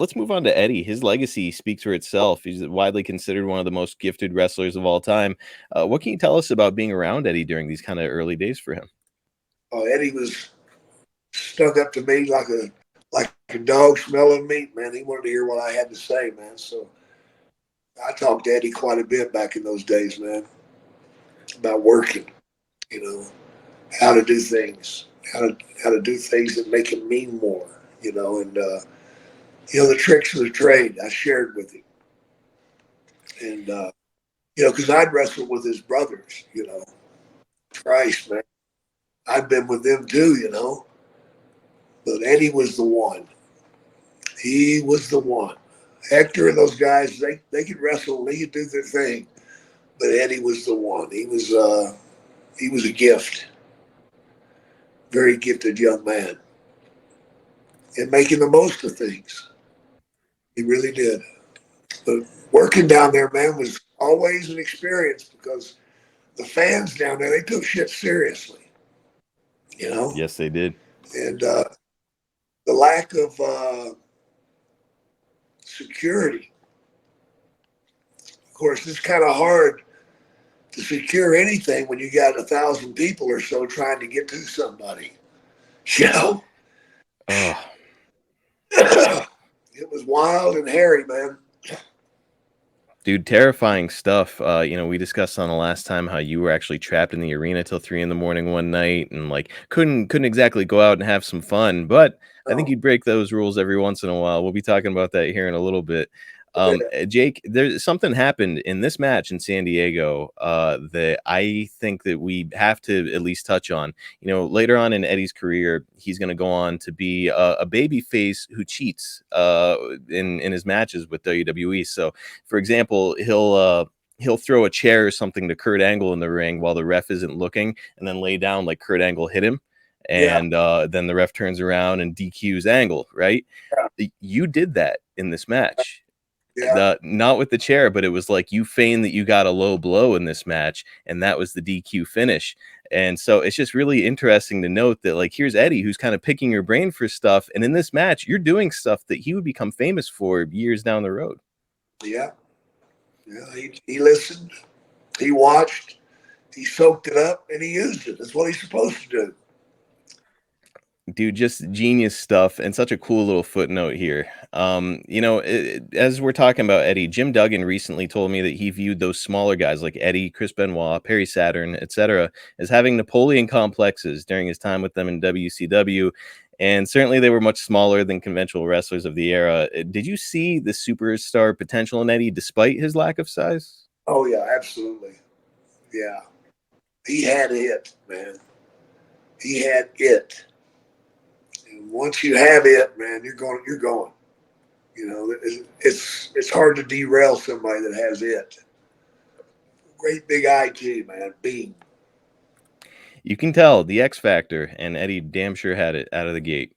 Let's move on to Eddie. His legacy speaks for itself. He's widely considered one of the most gifted wrestlers of all time. What can you tell us about being around Eddie during these kind of early days for him? Oh, Eddie was stuck up to me like a dog smelling meat, man. He wanted to hear what I had to say, man. So I talked to Eddie quite a bit back in those days, man, about working, you know, how to do things, how to do things that make him mean more, and the tricks of the trade I shared with him, and because I'd wrestled with his brothers, Christ, man, I'd been with them too, but Eddie was the one. He was the one. Hector and those guys, they could wrestle, they could do their thing, but Eddie was the one. He was a gift, very gifted young man, and making the most of things. He really did. But working down there, man, was always an experience because the fans down there, they took shit seriously, you know, Yes, they did. and the lack of security. Of course, it's kind of hard to secure anything when you got 1,000 people or so trying to get to somebody. You know, Oh, it was wild and hairy, man. dude, terrifying stuff. We discussed on the last time how you were actually trapped in the arena till 3 in the morning one night and like couldn't exactly go out and have some fun. But I think Oh, you'd break those rules every once in a while. We'll be talking about that here in a little bit. yeah. Jake, there's something happened in this match in San Diego that I think that we have to at least touch on. Later on in Eddie's career, he's going to go on to be a baby face who cheats in his matches with WWE. So, for example, he'll throw a chair or something to Kurt Angle in the ring while the ref isn't looking, and then lay down like Kurt Angle hit him. Yeah. And then the ref turns around and DQs Angle, right? You did that in this match. Yeah. Not with the chair, but it was like you feigned that you got a low blow in this match, and that was the DQ finish. And so it's just really interesting to note that, like, here's Eddie who's kind of picking your brain for stuff, and in this match, you're doing stuff that he would become famous for years down the road. Yeah. Yeah. He listened, he watched, he soaked it up, and he used it. That's what he's supposed to do. Dude, just genius stuff, and such a cool little footnote here. As we're talking about Eddie, Jim Duggan recently told me that he viewed those smaller guys like Eddie, Chris Benoit, Perry Saturn, etc., as having Napoleon complexes during his time with them in WCW. And certainly they were much smaller than conventional wrestlers of the era. Did you see the superstar potential in Eddie despite his lack of size? Oh yeah, absolutely. Yeah. He had it, man. He had it. And once you have it, man, you're going. You're going. It's hard to derail somebody that has it. Great big IQ, man. Beam. You can tell the X Factor, and Eddie damn sure had it out of the gate.